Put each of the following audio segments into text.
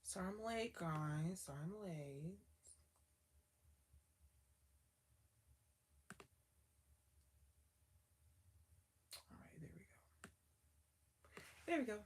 Sorry I'm late, guys. Sorry I'm late. All right, there we go. There we go.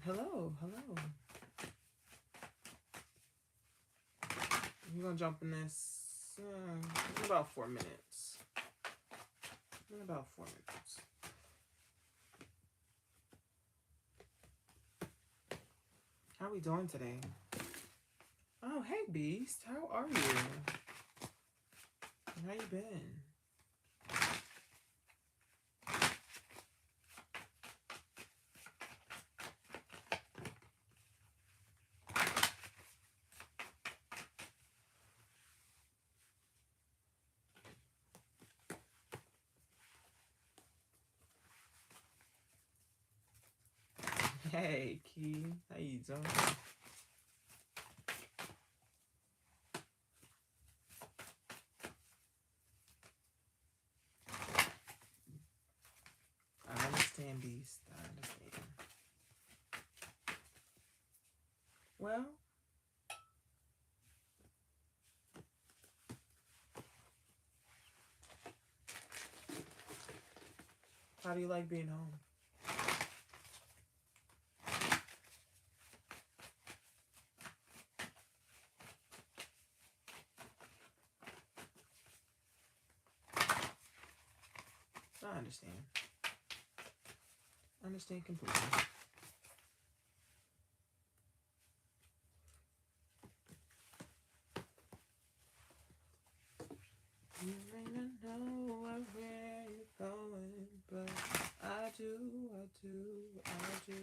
Hello, hello. We're gonna jump in this in about 4 minutes. In about 4 minutes. How are we doing today? Oh, hey, Beast. How are you? How you been? Hey, Key. How you doing? I understand, Beast. I understand. Well, how do you like being home? I understand. I understand completely. You may not know where you're going, but I do, I do, I do.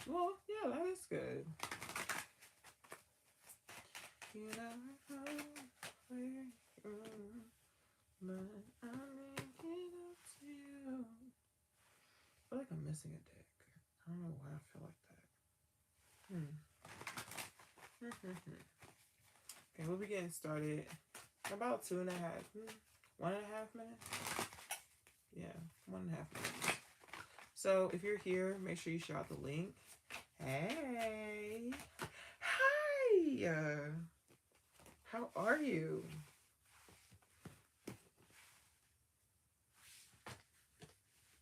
Well, yeah, that is good. You never know where you're going, but I make it up to you. I feel like I'm missing a dick. I don't know why I feel like that. Okay, we'll be getting started in about 1.5 minutes. Yeah, 1.5 minutes. So if you're here, make sure you share out the link. Hey, hi. How are you?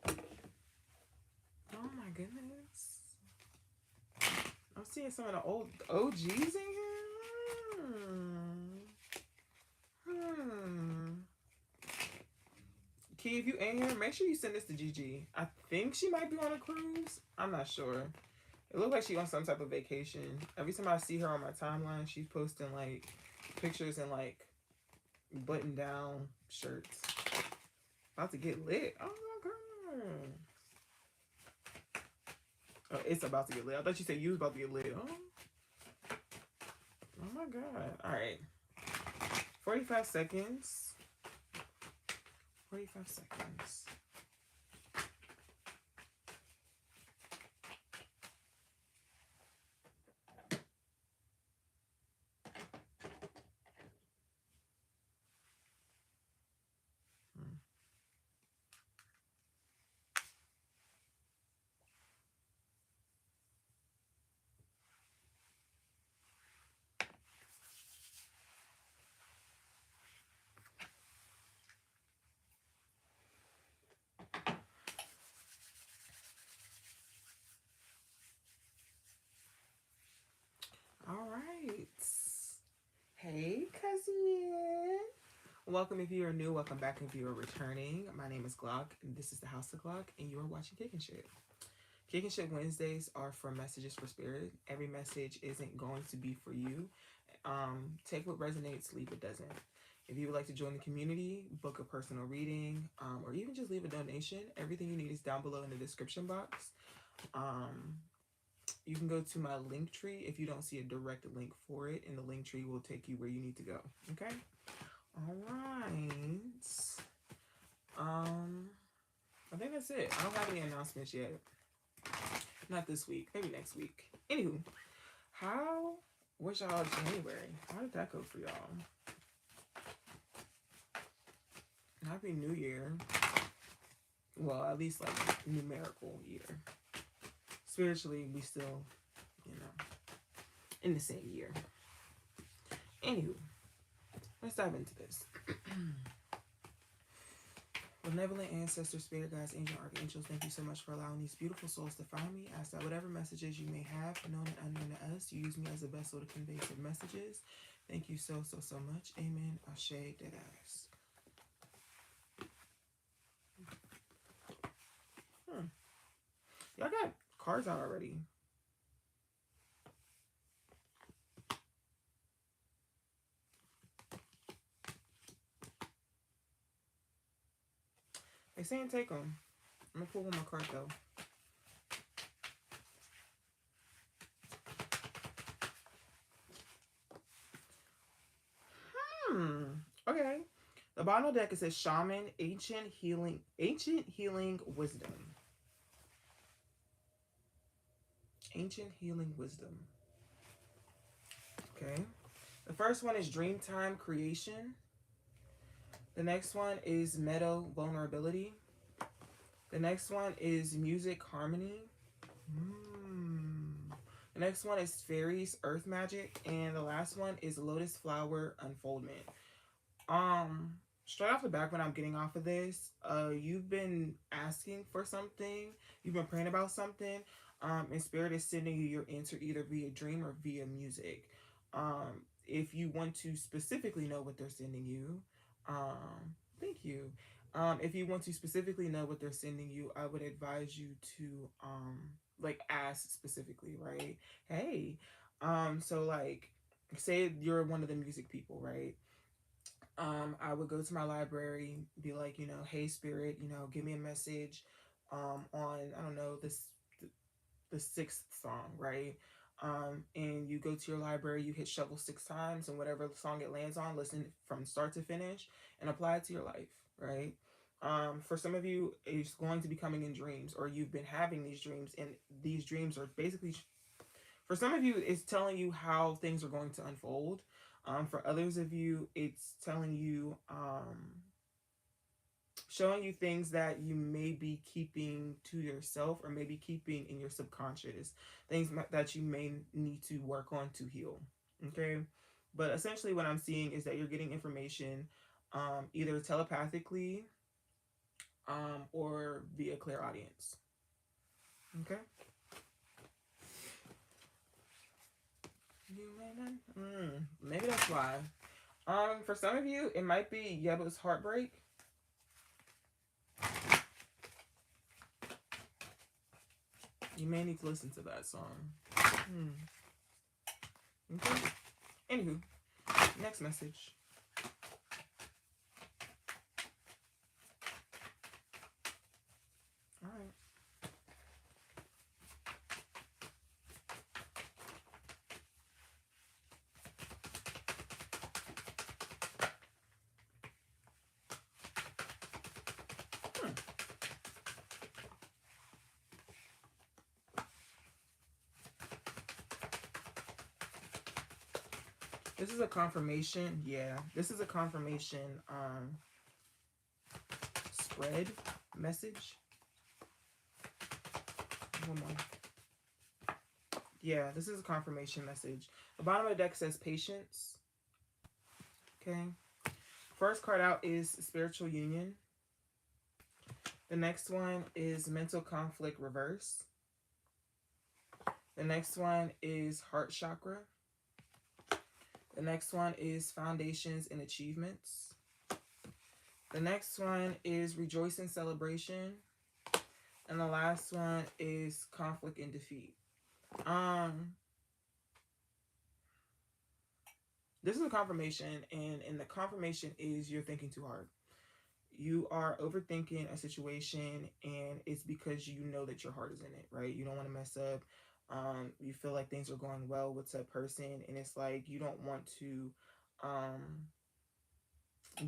Oh my goodness. I'm seeing some of the old OGs in here. Key, if you in here, make sure you send this to Gigi. I think she might be on a cruise. I'm not sure. It looks like she's on some type of vacation. Every time I see her on my timeline, she's posting like pictures and like button down shirts. About to get lit. Oh my god. Oh, it's about to get lit. I thought you said you was about to get lit. Oh my god. Alright. 45 seconds. 45 seconds. All right. Hey, cousin. Welcome if you are new. Welcome back if you are returning. My name is Glock, and this is the House of Glock, and you are watching Kickin Shit. Kickin Shit Wednesdays are for messages for spirit. Every message isn't going to be for you. Take what resonates, leave what doesn't. If you would like to join the community, book a personal reading, or even just leave a donation, everything you need is down below in the description box. You can go to my link tree if you don't see a direct link for it, and the link tree will take you where you need to go. Okay? All right. I think that's it. I don't have any announcements yet. Not this week. Maybe next week. Anywho, how was y'all January? How did that go for y'all? Happy New Year. Well, at least like numerical year. Spiritually, we still, in the same year. Anywho, let's dive into this. Benevolent ancestors, spirit guides, angel, archangels, thank you so much for allowing these beautiful souls to find me. Ask that whatever messages you may have, known and unknown to us, you use me as a vessel to convey said messages. Thank you so much. Amen. Ashe, dead ass. Y'all got cards out already. They saying take them. I'm gonna pull one more card though. Okay. The bottom of the deck, it says Shaman, Ancient Healing Wisdom. Ancient Healing Wisdom. Okay. The first one is Dreamtime Creation. The next one is Meadow Vulnerability. The next one is Music Harmony. The next one is Fairies Earth Magic. And the last one is Lotus Flower Unfoldment. Straight off the back when I'm getting off of this, you've been asking for something. You've been praying about something. And Spirit is sending you your answer either via dream or via music. If you want to specifically know what they're sending you, thank you. If you want to specifically know what they're sending you, I would advise you to like ask specifically, right? Hey, so like say you're one of the music people, right? I would go to my library, be like, hey Spirit, give me a message on, I don't know, the sixth song, right? And you go to your library, you hit shuffle 6 times, and whatever song it lands on, listen from start to finish and apply it to your life, right? For some of you, it's going to be coming in dreams, or you've been having these dreams, and these dreams are basically, for some of you, it's telling you how things are going to unfold. For others of you, it's telling you, showing you things that you may be keeping to yourself, or maybe keeping in your subconscious, things that you may need to work on to heal. Okay. But essentially what I'm seeing is that you're getting information, either telepathically, or via clairaudience. Okay. Maybe that's why. For some of you, it might be Yeba's Heartbreak. You may need to listen to that song. Okay. Anywho, next message. All right. This is a confirmation. Yeah, this is a confirmation spread message. One more. Yeah, this is a confirmation message. The bottom of the deck says patience. Okay. First card out is Spiritual Union. The next one is Mental Conflict Reverse. The next one is Heart Chakra. The next one is Foundations and Achievements. The next one is rejoice and celebration. And the last one is conflict and defeat. This is a confirmation, and the confirmation is you're thinking too hard. You are overthinking a situation, and it's because you know that your heart is in it, right? You don't want to mess up. You feel like things are going well with that person, and it's like you don't want to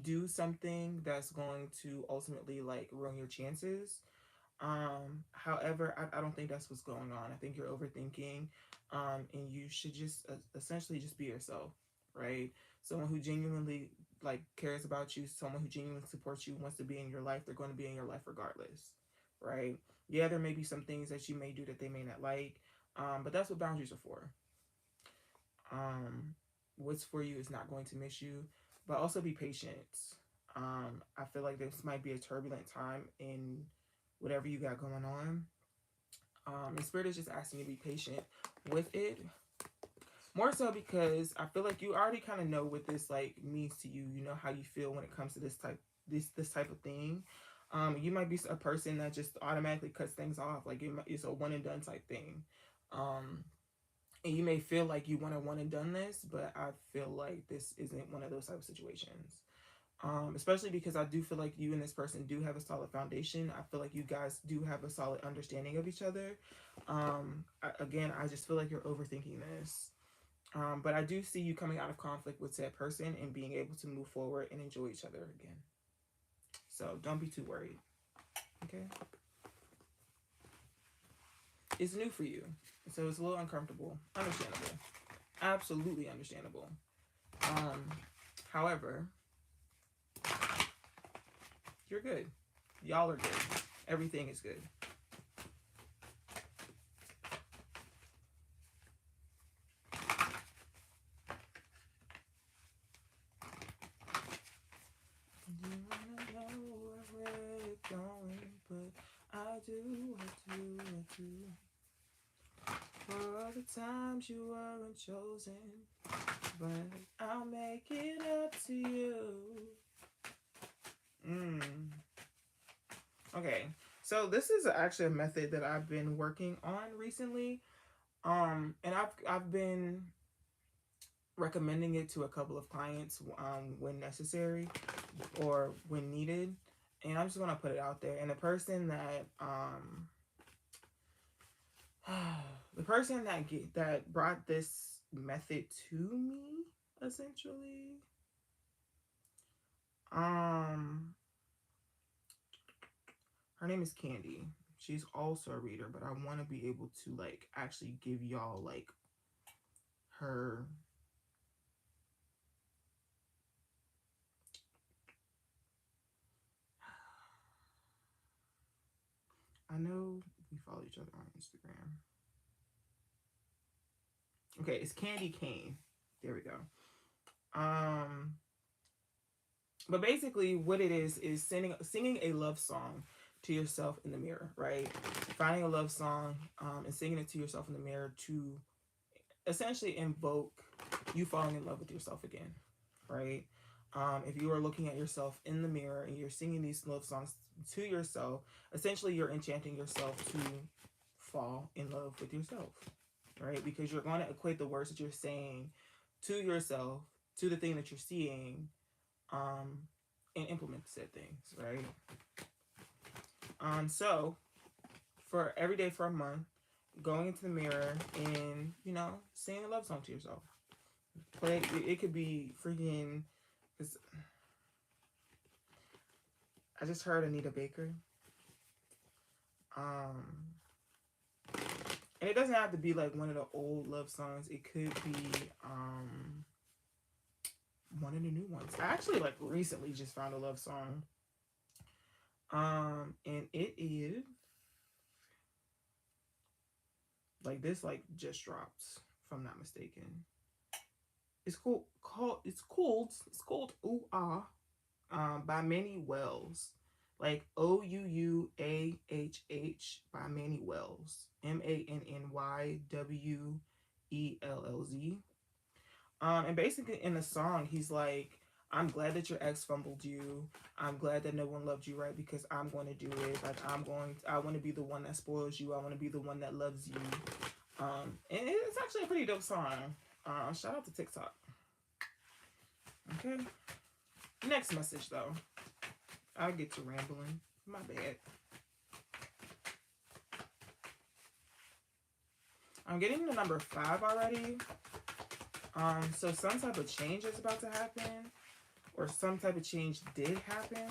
do something that's going to ultimately like ruin your chances. However, I don't think that's what's going on. I think you're overthinking, and you should just essentially just be yourself, right? Someone who genuinely like cares about you, someone who genuinely supports you, wants to be in your life, they're going to be in your life regardless, right? Yeah, there may be some things that you may do that they may not like, but that's what boundaries are for. What's for you is not going to miss you, but also be patient. I feel like this might be a turbulent time in whatever you got going on. And Spirit is just asking you to be patient with it. More so because I feel like you already kind of know what this like means to you. You know how you feel when it comes to this type of thing. You might be a person that just automatically cuts things off. Like it's a one and done type thing. And you may feel like you want to one and done this, but I feel like this isn't one of those type of situations. Especially because I do feel like you and this person do have a solid foundation. I feel like you guys do have a solid understanding of each other. I just feel like you're overthinking this. But I do see you coming out of conflict with said person and being able to move forward and enjoy each other again. So don't be too worried. Okay? It's new for you. So it's a little uncomfortable. Understandable. Absolutely understandable. However, you're good. Y'all are good. Everything is good. You wanna know where it's going, but I do. For all the times you weren't chosen, but I'll make it up to you. Okay, so this is actually a method that I've been working on recently, and I've been recommending it to a couple of clients when necessary or when needed, and I'm just gonna put it out there. And the person that that brought this method to me, essentially, her name is Candy. She's also a reader, but I want to be able to like actually give y'all like her I know we follow each other on Instagram. Okay, it's Candy Kane. There we go. But basically what it is singing a love song to yourself in the mirror, right? Finding a love song and singing it to yourself in the mirror to essentially invoke you falling in love with yourself again, right? If you are looking at yourself in the mirror and you're singing these love songs to yourself, essentially you're enchanting yourself to fall in love with yourself, right? Because you're going to equate the words that you're saying to yourself to the thing that you're seeing, and implement said things, right? So for every day for a month, going into the mirror and singing a love song to yourself. Play it could be freaking. I just heard Anita Baker. And it doesn't have to be like one of the old love songs. It could be one of the new ones. I actually like recently just found a love song. And it is like this like just dropped, if I'm not mistaken. It's called Ooh Ah by Manny Wells. Like OUUAHH by Manny Wells. MANNYWELLZ. And basically in the song he's like, I'm glad that your ex fumbled you. I'm glad that no one loved you right, because I'm going to do it. Like, I want to be the one that spoils you. I want to be the one that loves you. And it's actually a pretty dope song. Shout out to TikTok. Okay. Next message, though. I'll get to rambling. My bad. I'm getting the number 5 already. So some type of change is about to happen, or some type of change did happen.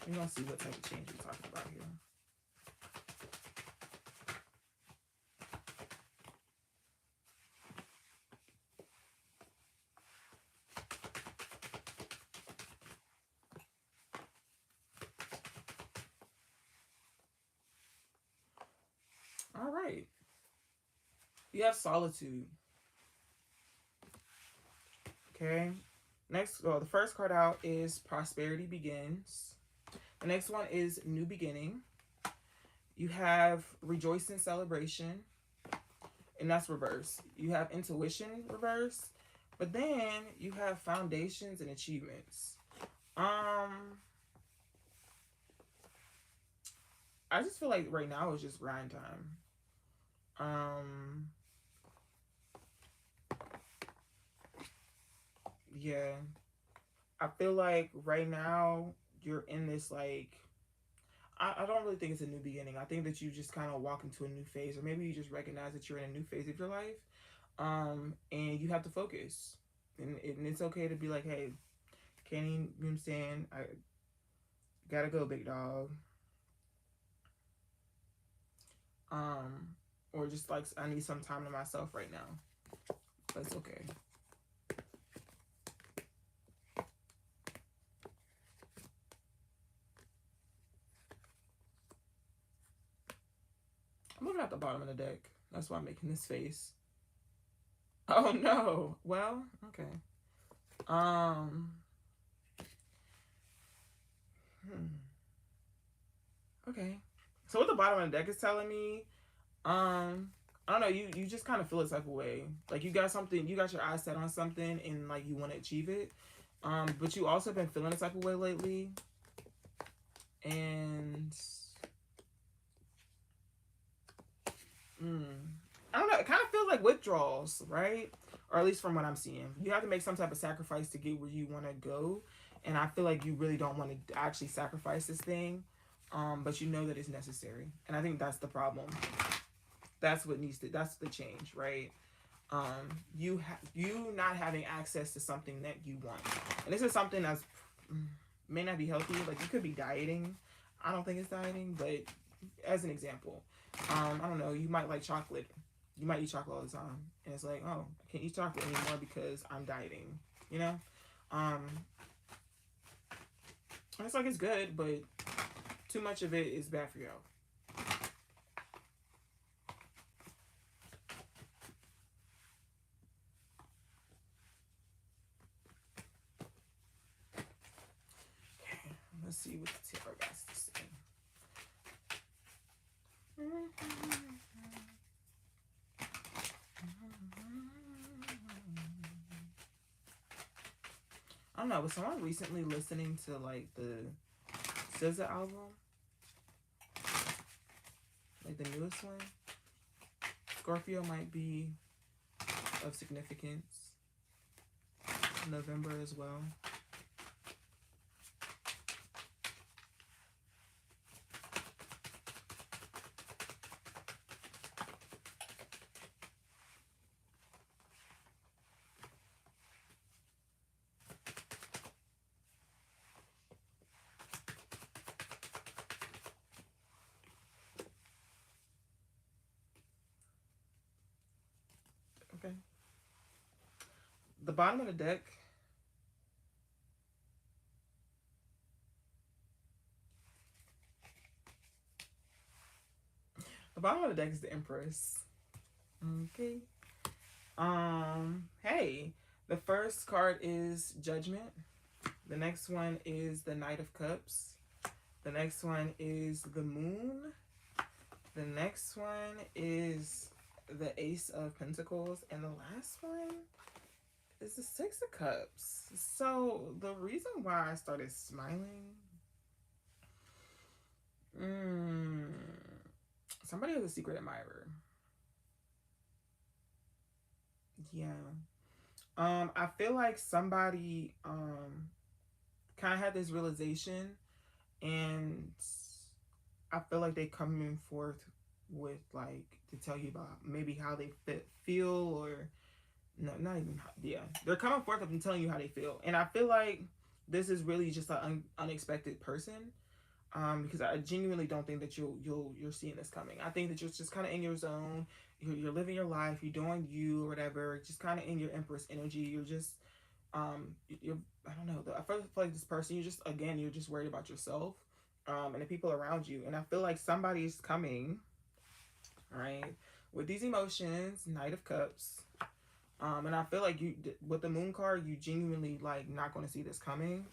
We're gonna see what type of change we're talking about here. All right. You have solitude. Okay. Next, well, the first card out is prosperity begins. The next one is new beginning. You have rejoicing, celebration, and that's reverse. You have intuition, reverse, but then you have foundations and achievements. I just feel like right now is just grind time. Yeah. I feel like right now you're in this, like, I don't really think it's a new beginning. I think that you just kind of walk into a new phase, or maybe you just recognize that you're in a new phase of your life. And you have to focus. And it's okay to be like, hey, Kenny, you know what I'm saying? I gotta go, big dog. Or just like, I need some time to myself right now. That's okay. I'm looking at the bottom of the deck. That's why I'm making this face. Oh no. Well, okay. Okay. So what the bottom of the deck is telling me, I don't know, you just kind of feel a type of way. Like you got something, you got your eyes set on something and like you want to achieve it. But you also been feeling a type of way lately. And I don't know, it kind of feels like withdrawals, right? Or at least from what I'm seeing. You have to make some type of sacrifice to get where you want to go. And I feel like you really don't want to actually sacrifice this thing. But you know that it's necessary. And I think that's the problem. That's what needs to, that's the change, right? You not having access to something that you want. And this is something that's may not be healthy. Like you could be dieting. I don't think it's dieting, but as an example, I don't know, you might like chocolate. You might eat chocolate all the time. And it's like, oh, I can't eat chocolate anymore because I'm dieting, you know? And it's like, it's good, but too much of it is bad for you. Okay, let's see what the tarot has to say. I don't know, was someone recently listening to like the SZA album? Like the newest one? Scorpio might be of significance. November as well. Okay. The bottom of the deck. The bottom of the deck is the Empress. Okay. Hey, the first card is Judgment. The next one is the Knight of Cups. The next one is the Moon. The next one is the Ace of Pentacles. And the last one is the Six of Cups. So the reason why I started smiling, somebody has a secret admirer. Yeah. I feel like somebody kind of had this realization, and I feel like they coming forth with like to tell you about maybe how they feel, or no, not even yeah, they're coming forth and telling you how they feel, and I feel like this is really just an unexpected person. Because I genuinely don't think that you're seeing this coming. I think that you're just kind of in your zone. You're living your life. You're doing you or whatever. Just kind of in your Empress energy. You're just you're I don't know. I feel like this person. You're just worried about yourself, and the people around you. And I feel like somebody's coming, right, with these emotions. Knight of Cups. And I feel like you with the Moon card, you genuinely like not going to see this coming,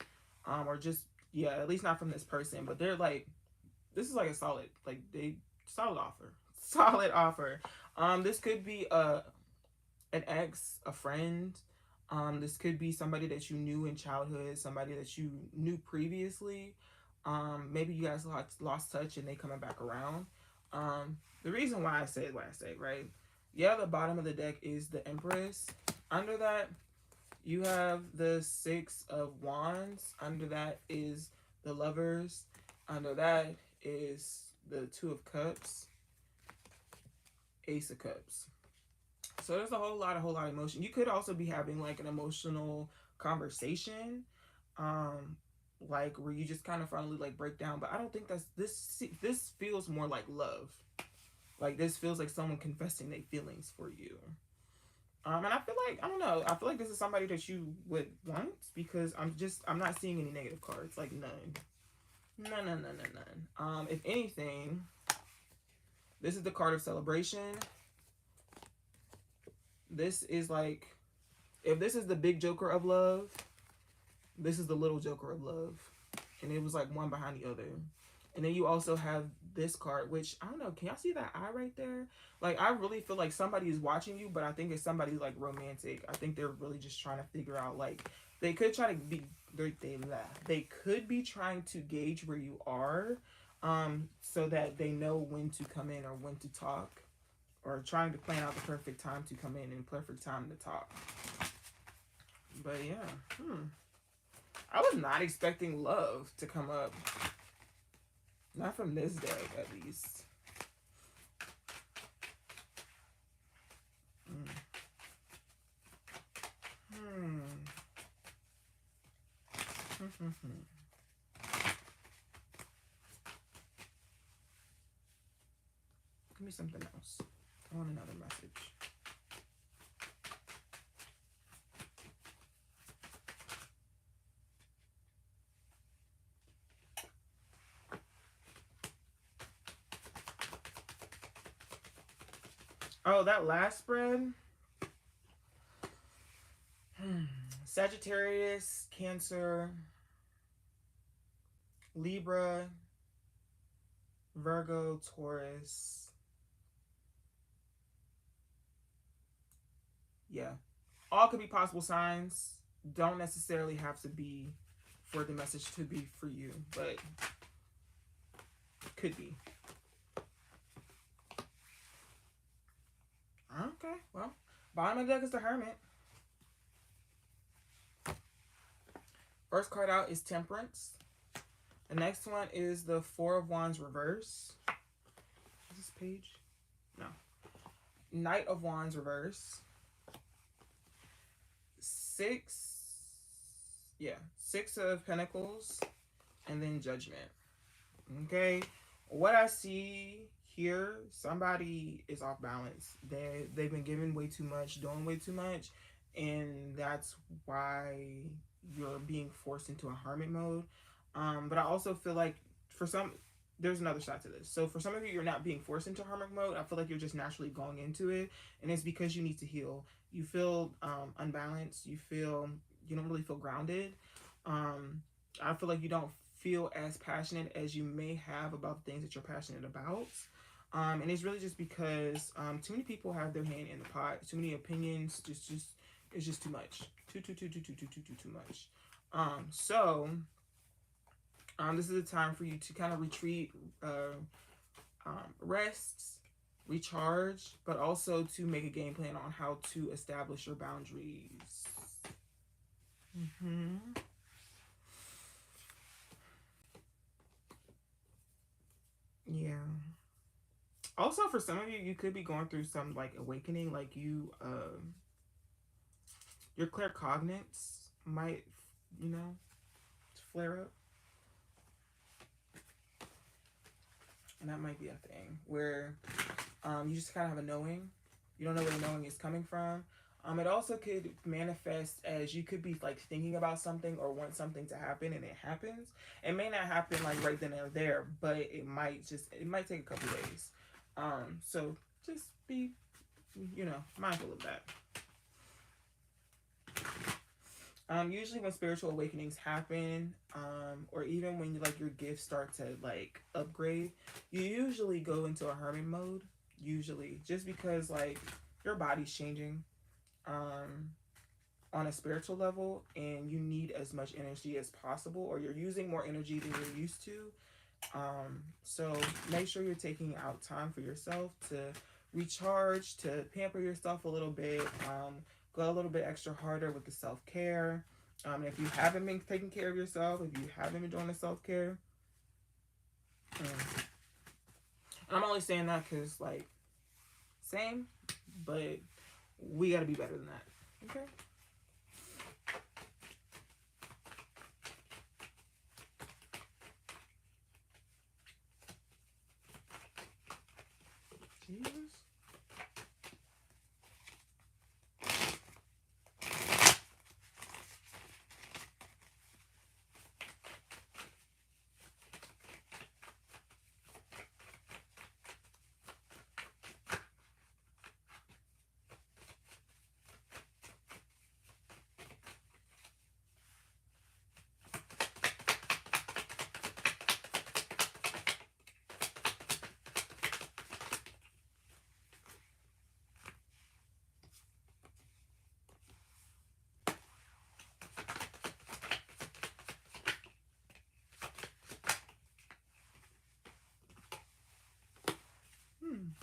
or just yeah, at least not from this person. But they're like, this is like a solid offer, solid offer. This could be an ex, a friend. This could be somebody that you knew in childhood, somebody that you knew previously. Maybe you guys lost touch and they coming back around. The reason why I say what I say, right? Yeah, the bottom of the deck is the Empress. Under that, you have the Six of Wands. Under that is the Lovers. Under that is the Two of Cups. Ace of Cups. So there's a whole lot of emotion. You could also be having like an emotional conversation, like where you just kind of finally like break down. But I don't think that's this. This feels more like love. Like this feels like someone confessing their feelings for you. And I feel like I don't know. I feel like this is somebody that you would want, because I'm not seeing any negative cards. Like none. If anything, this is the card of celebration. This is like, if this is the big Joker of love, this is the little Joker of love. And it was like one behind the other. And then you also have this card, which, I don't know, can y'all see that eye right there? Like, I really feel like somebody is watching you, but I think it's somebody, like, romantic. I think they're really just trying to figure out, like, they could try to be, they could be trying to gauge where you are, so that they know when to come in or when to talk, or trying to plan out the perfect time to come in and perfect time to talk. But, yeah, I was not expecting love to come up. Not from this deck, at least. Give me something else. I want another message. Oh, that last spread. Sagittarius, Cancer, Libra, Virgo, Taurus. Yeah. All could be possible signs. Don't necessarily have to be for the message to be for you, but could be. Okay, well, bottom of the deck is the Hermit. First card out is Temperance. The next one is the Four of Wands reverse. Is this page? No. Knight of Wands reverse. Six of Pentacles, and then Judgment. Okay, what I see here, somebody is off balance. They've been given way too much, doing way too much, and that's why you're being forced into a hermit mode. But I also feel like for some, there's another side to this. So for some of you, you're not being forced into hermit mode. I feel like you're just naturally going into it, and it's because you need to heal. You feel unbalanced. You don't really feel grounded. I feel like you don't feel as passionate as you may have about the things that you're passionate about. And it's really just because too many people have their hand in the pot. Too many opinions. Just It's just too much. Too much. So this is a time for you to kind of retreat, rest, recharge, but also to make a game plan on how to establish your boundaries. Yeah. Also, for some of you, you could be going through some like awakening, like your claircognizance might, flare up. And that might be a thing where you just kind of have a knowing. You don't know where the knowing is coming from. It also could manifest as you could be like thinking about something or want something to happen and it happens. It may not happen like right then and there, but it might take a couple days. So just be, mindful of that. Usually when spiritual awakenings happen, or even when your gifts start to like upgrade, you usually go into a hermit mode. Usually, just because like your body's changing, on a spiritual level, and you need as much energy as possible, or you're using more energy than you're used to. So make sure you're taking out time for yourself to recharge, to pamper yourself a little bit. Go a little bit extra harder with the self-care. If you haven't been taking care of yourself, if you haven't been doing the self-care, I'm only saying that because, like, same, but we got to be better than that. Okay? Jesus.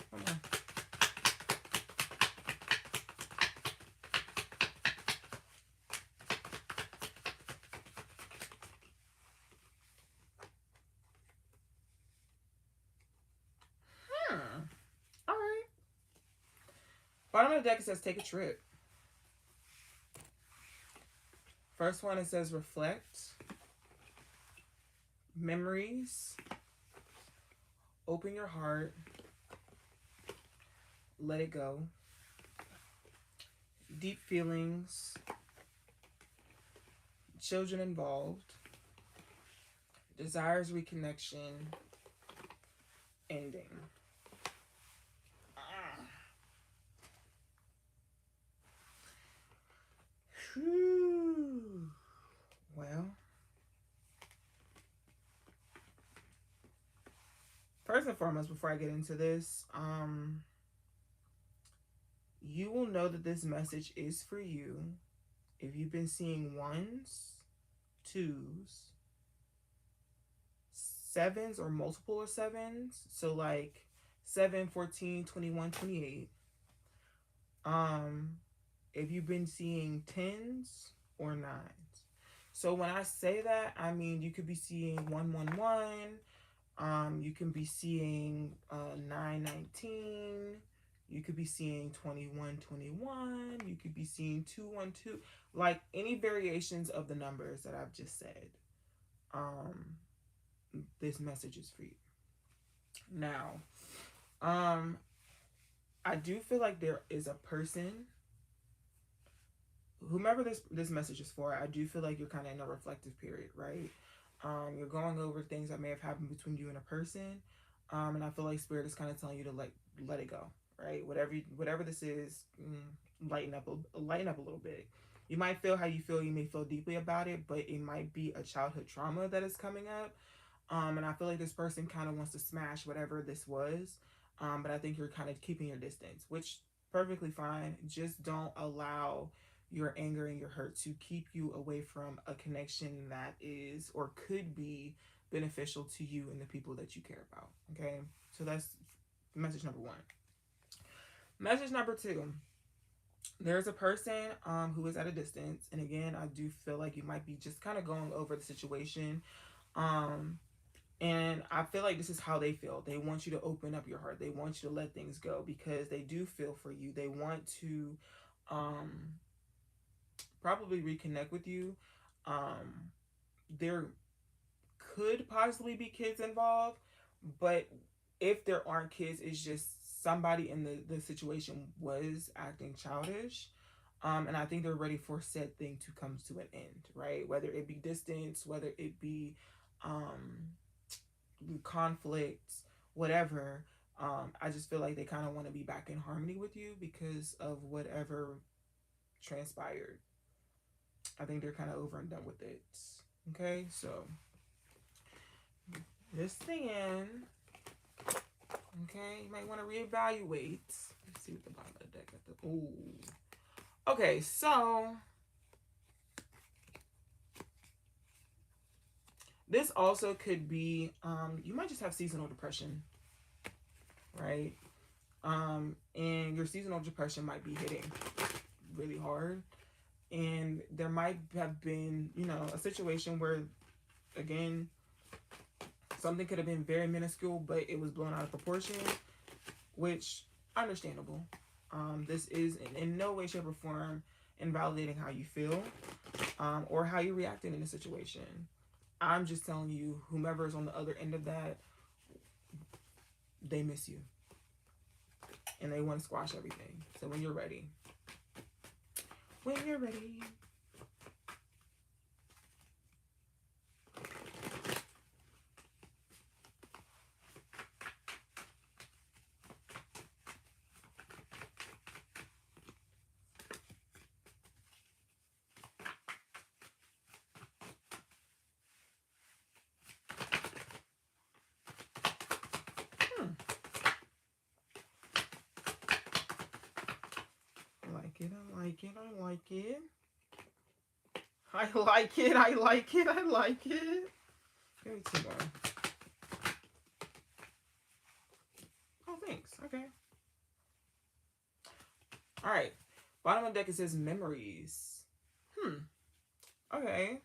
Come on. All right. Bottom of the deck, it says take a trip. First one, it says reflect, memories, open your heart, let it go, deep feelings, children involved, desires reconnection, ending. Whew. Well, first and foremost, before I get into this, you will know that this message is for you if you've been seeing ones, twos, sevens, or multiple of sevens. So like 7, 14, 21, 28. If you've been seeing 10s or 9s. So when I say that, I mean you could be seeing 111. You can be seeing 919. You could be seeing 2121. You could be seeing 212. Like any variations of the numbers that I've just said. This message is for you. Now, I do feel like there is a person, whomever this message is for, I do feel like you're kind of in a reflective period, right? You're going over things that may have happened between you and a person, and I feel like Spirit is kind of telling you to let it go, right? Whatever this is, lighten up a little bit. You might feel how you feel. You may feel deeply about it, but it might be a childhood trauma that is coming up. And I feel like this person kind of wants to smash whatever this was. But I think you're kind of keeping your distance, which perfectly fine. Just don't allow your anger and your hurt to keep you away from a connection that is or could be beneficial to you and the people that you care about. Okay, so that's message number one. Message number two, there's a person who is at a distance, and again, I do feel like you might be just kind of going over the situation, and I feel like this is how they feel. They want you to open up your heart. They want you to let things go because they do feel for you. They want to probably reconnect with you. There could possibly be kids involved, but if there aren't kids, it's just somebody in the situation was acting childish. And I think they're ready for said thing to come to an end, right? Whether it be distance, whether it be conflicts, whatever. I just feel like they kind of want to be back in harmony with you because of whatever transpired. I think they're kind of over and done with it. Okay, so listen in. Okay, you might want to reevaluate. Let's see what the bottom of the deck got. Oh, okay, so this also could be you might just have seasonal depression, right? And your seasonal depression might be hitting really hard, and there might have been, you know, a situation where, again, something could have been very minuscule, but it was blown out of proportion, which understandable. This is in no way, shape, or form invalidating how you feel or how you reacted in a situation. I'm just telling you, whomever is on the other end of that, they miss you. And they want to squash everything. So when you're ready. When you're ready. I like it. I like it. I like it. I like it. I like it. Give me two more. Oh, thanks. Okay. All right. Bottom of the deck, it says memories. Okay.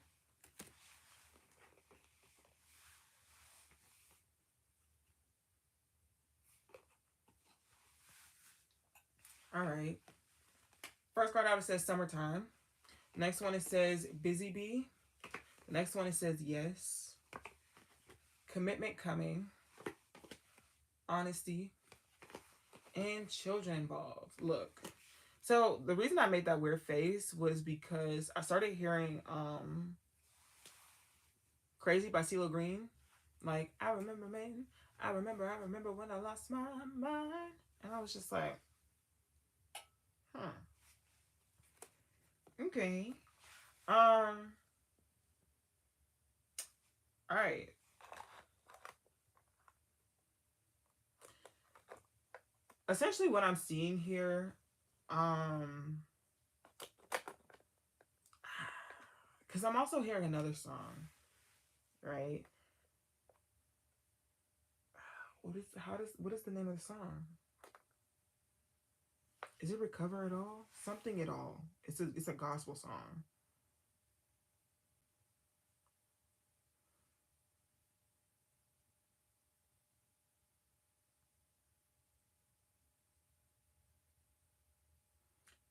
All right. First card out, it says summertime. Next one, it says busy bee. The next one, it says yes. Commitment coming. Honesty. And children involved. Look. So the reason I made that weird face was because I started hearing Crazy by CeeLo Green. Like, I remember, man. I remember when I lost my mind. And I was just like, okay. All right. Essentially what I'm seeing here, because I'm also hearing another song, right? What is the name of the song? Is it Recover It All? Something at all. It's a gospel song.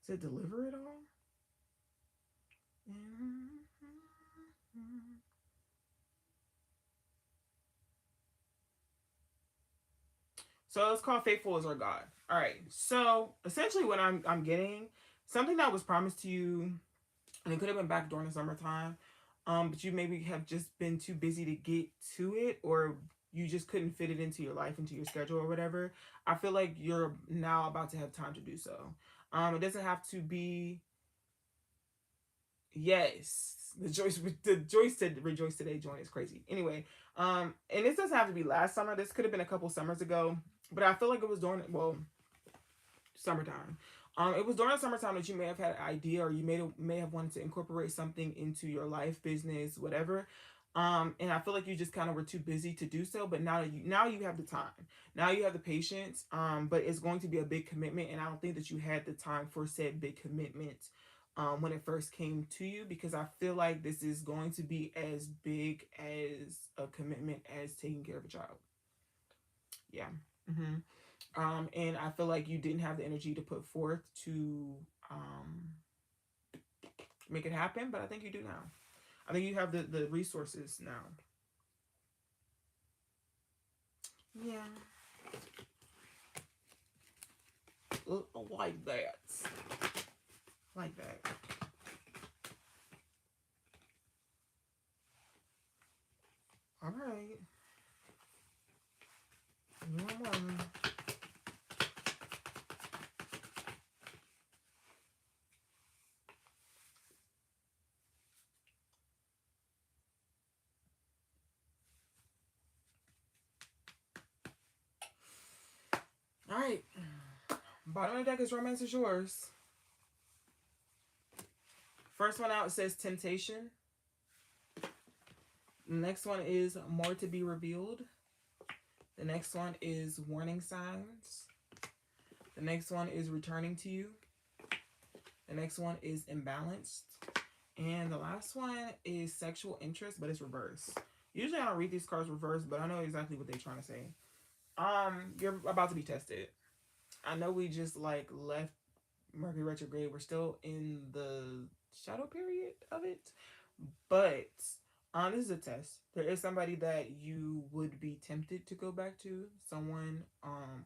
Is it Deliver It All? So it's called Faithful Is Our God. All right. So essentially what I'm getting, something that was promised to you, and it could have been back during the summertime, but you maybe have just been too busy to get to it, or you just couldn't fit it into your life, into your schedule or whatever. I feel like you're now about to have time to do so. It doesn't have to be, yes, the Joyce said Rejoice Today joint is crazy. Anyway, and this doesn't have to be last summer. This could have been a couple summers ago, but I feel like it was during, well, summertime. It was during the summertime that you may have had an idea, or you may have wanted to incorporate something into your life, business, whatever. And I feel like you just kind of were too busy to do so. But now you have the time. Now you have the patience. But it's going to be a big commitment, and I don't think that you had the time for said big commitment when it first came to you, because I feel like this is going to be as big as a commitment as taking care of a child. Yeah. And I feel like you didn't have the energy to put forth to make it happen, but I think you do now. I think you have the resources now. Yeah. Like that. Like that. All right. All right. Bottom of the deck is romance is yours. First one out says temptation. The next one is more to be revealed. The next one is warning signs. The next one is returning to you. The next one is imbalanced. And the last one is sexual interest, but it's reversed. Usually I don't read these cards reversed, but I know exactly what they're trying to say. You're about to be tested. I know we just like left Mercury retrograde. We're still in the shadow period of it, but this is a test. There is somebody that you would be tempted to go back to, someone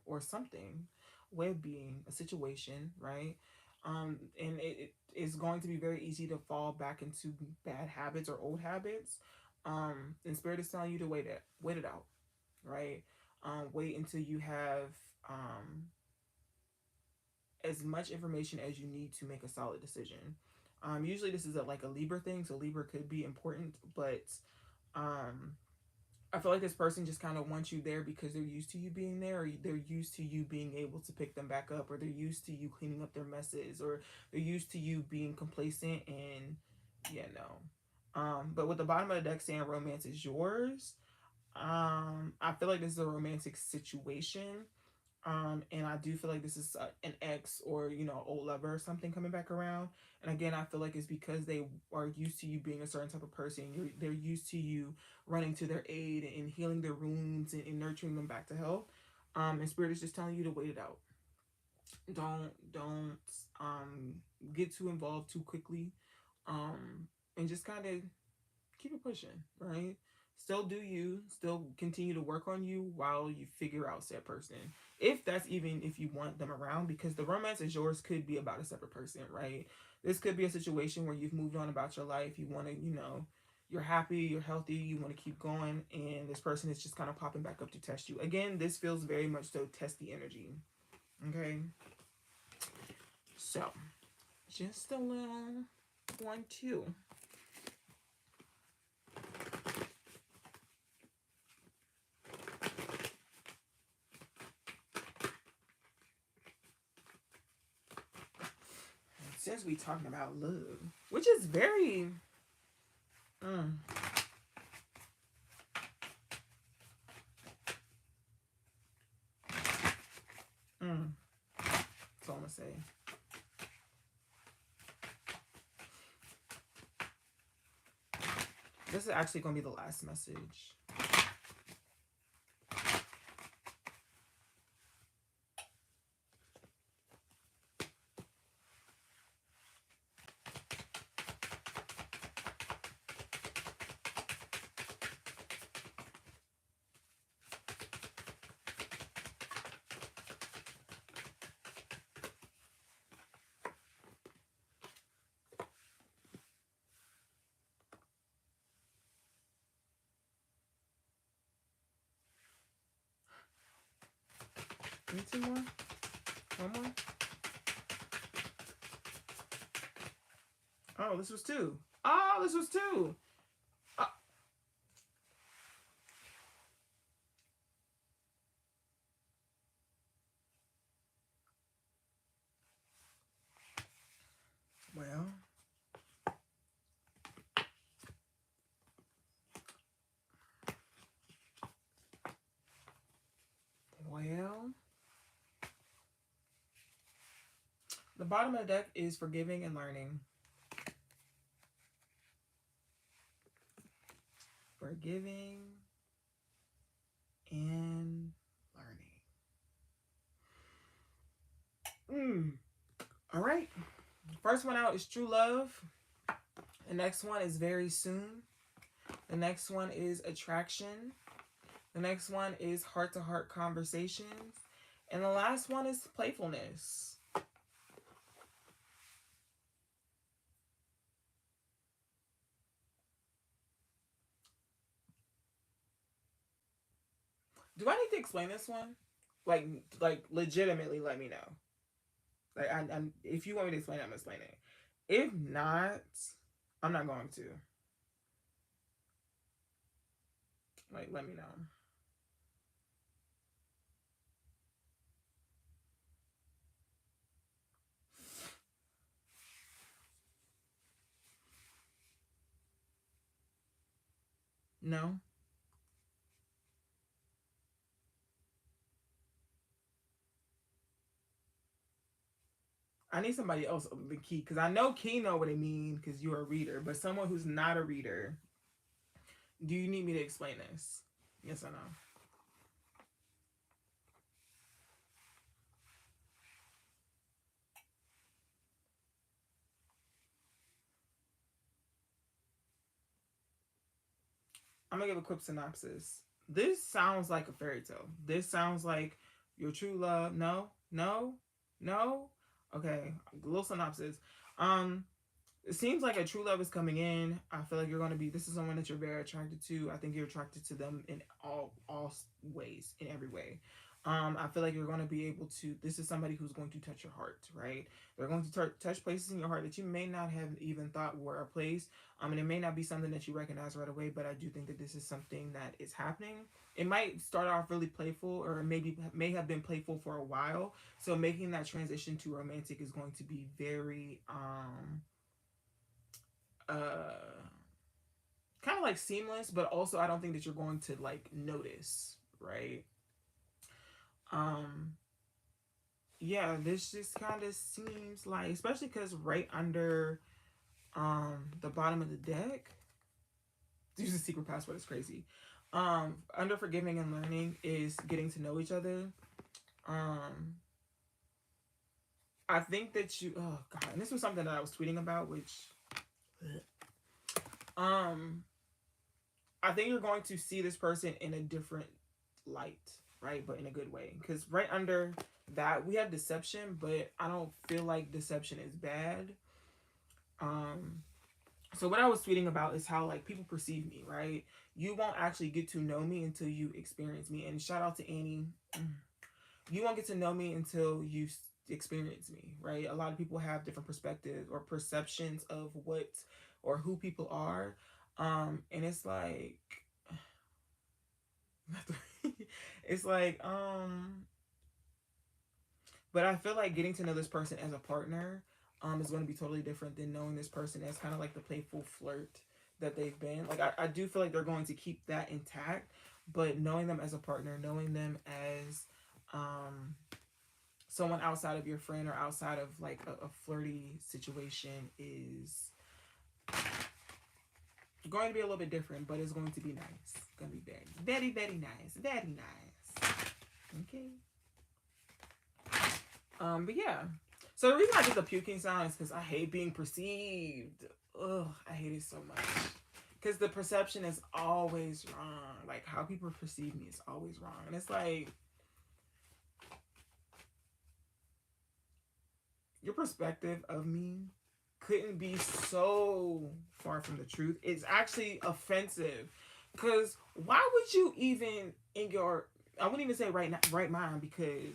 or something, way of being, a situation, right? And it is going to be very easy to fall back into bad habits or old habits. And Spirit is telling you to wait it out, right? Wait until you have as much information as you need to make a solid decision. Usually this is like a Libra thing, so Libra could be important, but I feel like this person just kind of wants you there because they're used to you being there, or they're used to you being able to pick them back up, or they're used to you cleaning up their messes, or they're used to you being complacent. And yeah, no. But with the bottom of the deck saying romance is yours, I feel like this is a romantic situation. And I do feel like this is an ex, or old lover or something coming back around. And again, I feel like it's because they are used to you being a certain type of person. They're used to you running to their aid and healing their wounds and nurturing them back to health. And Spirit is just telling you to wait it out. Don't get too involved too quickly. And just kind of keep it pushing, right? Still do you, still continue to work on you while you figure out said person. If that's even if you want them around, because the romance is yours could be about a separate person, right? This could be a situation where you've moved on about your life. You want to, you're happy, you're healthy, you want to keep going, and this person is just kind of popping back up to test you. Again, this feels very much so testy energy. Okay? So, just a little 1-2. Since we talking about love, which is very that's all I'm gonna say. This is actually gonna be the last message. Need two more? One more? Oh, this was 2. Oh, this was 2. The bottom of the deck is forgiving and learning. Forgiving and learning. All right. First one out is true love. The next one is very soon. The next one is attraction. The next one is heart-to-heart conversations. And the last one is playfulness. Do I need to explain this one? Like legitimately let me know. Like, if you want me to explain it, I'm going to explain it. If not, I'm not going to. Like, let me know. No? I need somebody else the key, because I know Key know what I mean because you're a reader, but someone who's not a reader, do you need me to explain this? Yes or no? I'm gonna give a quick synopsis. This sounds like a fairy tale. This sounds like your true love. No, no, no. Okay, a little synopsis. It seems like a true love is coming in. I feel like you're going to be, this is someone that you're very attracted to. I think you're attracted to them in all ways, in every way. I feel like you're going to be able to, this is somebody who's going to touch your heart, right? They're going to touch places in your heart that you may not have even thought were a place. And it may not be something that you recognize right away, but I do think that this is something that is happening. It might start off really playful, or maybe may have been playful for a while. So making that transition to romantic is going to be very, kind of like seamless, but also I don't think that you're going to like notice, right? Yeah, this just kind of seems like, especially because right under the bottom of the deck, use the secret password is crazy. Under forgiving and learning is getting to know each other. I think that you, oh god, and this was something that I was tweeting about, which I think you're going to see this person in a different light, right? But in a good way. Because right under that, we have deception, but I don't feel like deception is bad. So what I was tweeting about is how like people perceive me, right? You won't actually get to know me until you experience me. And shout out to Annie. You won't get to know me until you experience me, right? A lot of people have different perspectives or perceptions of what or who people are. And it's like it's like but I feel like getting to know this person as a partner is going to be totally different than knowing this person as kind of like the playful flirt that they've been. Like I do feel like they're going to keep that intact, but knowing them as a partner, knowing them as someone outside of your friend or outside of like a flirty situation is going to be a little bit different, but it's going to be nice. It's going to be very, very, very nice. Very nice. Okay. But yeah. So the reason I did the puking sound is because I hate being perceived. Ugh, I hate it so much. Because the perception is always wrong. Like, how people perceive me is always wrong. And it's like, your perspective of me couldn't be so far from the truth. It's actually offensive. Because why would you even in your, I wouldn't even say right mind, because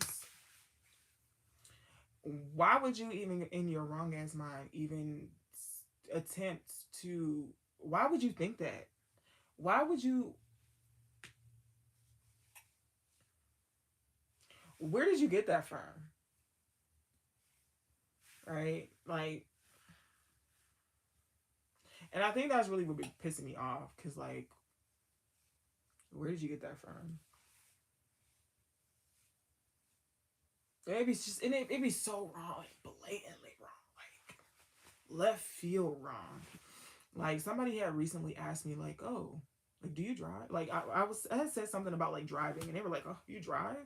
why would you even in your wrong ass mind even attempt to, why would you think that? Why would you, where did you get that from? Right? Like, and I think that's really what be pissing me off, because like, where did you get that from? It be just, and it be so wrong, like blatantly wrong, like left field wrong. Like somebody had recently asked me, like, "Oh, like, do you drive?" Like I had said something about like driving, and they were like, "Oh, you drive?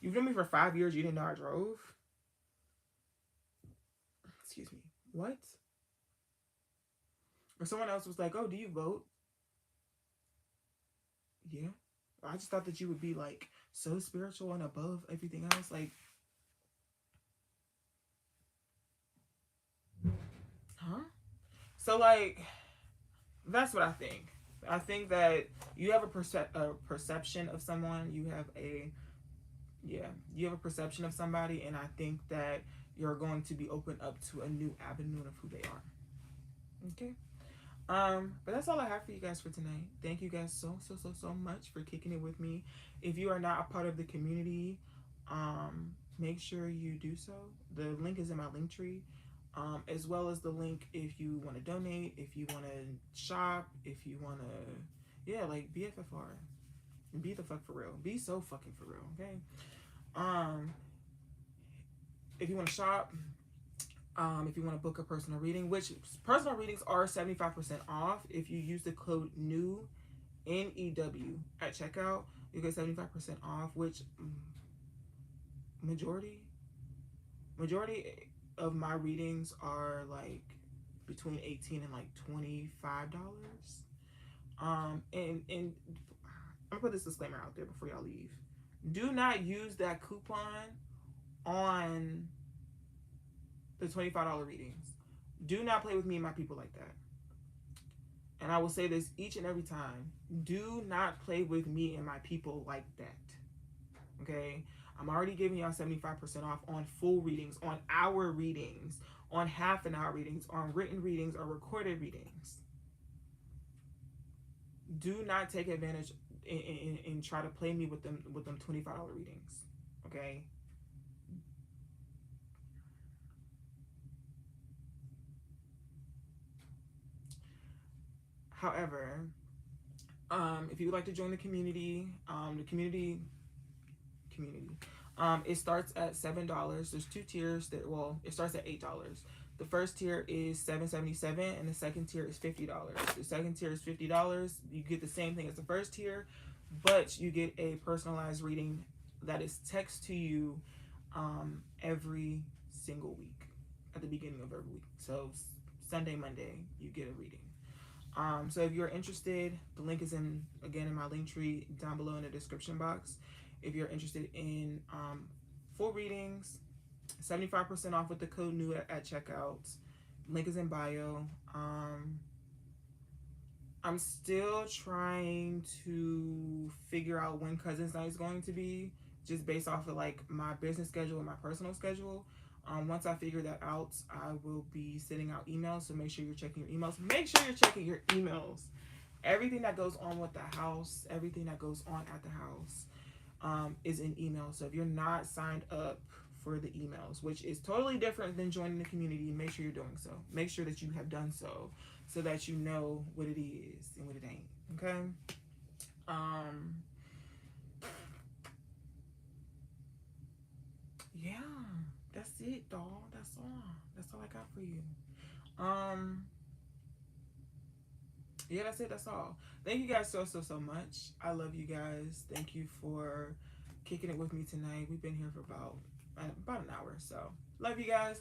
You've known me for 5 years. You didn't know I drove?" Excuse me. What? Or someone else was like, "Oh, do you vote?" Yeah. I just thought that you would be like so spiritual and above everything else. Like, huh? So like, that's what I think. I think that you have a perception of someone. You have a, yeah, you have a perception of somebody, and I think that you're going to be open up to a new avenue of who they are. Okay. But that's all I have for you guys for tonight. Thank you guys so much for kicking it with me. If you are not a part of the community, make sure you do so. The link is in my link tree. As well as the link if you want to donate, if you want to shop, if you want to, yeah, like BFFR. Be the fuck for real. Be so fucking for real, okay? If you want to shop, if you want to book a personal reading, which personal readings are 75% off if you use the code NEW NEW at checkout, you get 75% off, which majority of my readings are like between 18 and like $25. And I'm gonna put this disclaimer out there before y'all leave. Do not use that coupon on the $25 readings. Do not play with me and my people like that. And I will say this each and every time. Do not play with me and my people like that. Okay? I'm already giving y'all 75% off on full readings, on hour readings, on half an hour readings, on written readings, or recorded readings. Do not take advantage and try to play me with them $25 readings. Okay? However, if you would like to join the community, it starts at $7. There's two tiers. It starts at $8. The first tier is $7.77, and the second tier is $50. The second tier is $50. You get the same thing as the first tier, but you get a personalized reading that is text to you every single week at the beginning of every week. So Sunday, Monday, you get a reading. So if you're interested, the link is in my link tree down below in the description box. If you're interested in full readings, 75% off with the code NEW at checkout. Link is in bio. I'm still trying to figure out when Cousins Night is going to be, just based off of like my business schedule and my personal schedule. Once I figure that out, I will be sending out emails, so make sure you're checking your emails. Make sure you're checking your emails. Everything that goes on with the house, everything that goes on at the house is in email. So if you're not signed up for the emails, which is totally different than joining the community, make sure you're doing so. Make sure that you have done so that you know what it is and what it ain't. Okay? Yeah. That's it, doll. That's all. That's all I got for you. Yeah, that's it. That's all. Thank you guys so much. I love you guys. Thank you for kicking it with me tonight. We've been here for about an hour. So love you guys.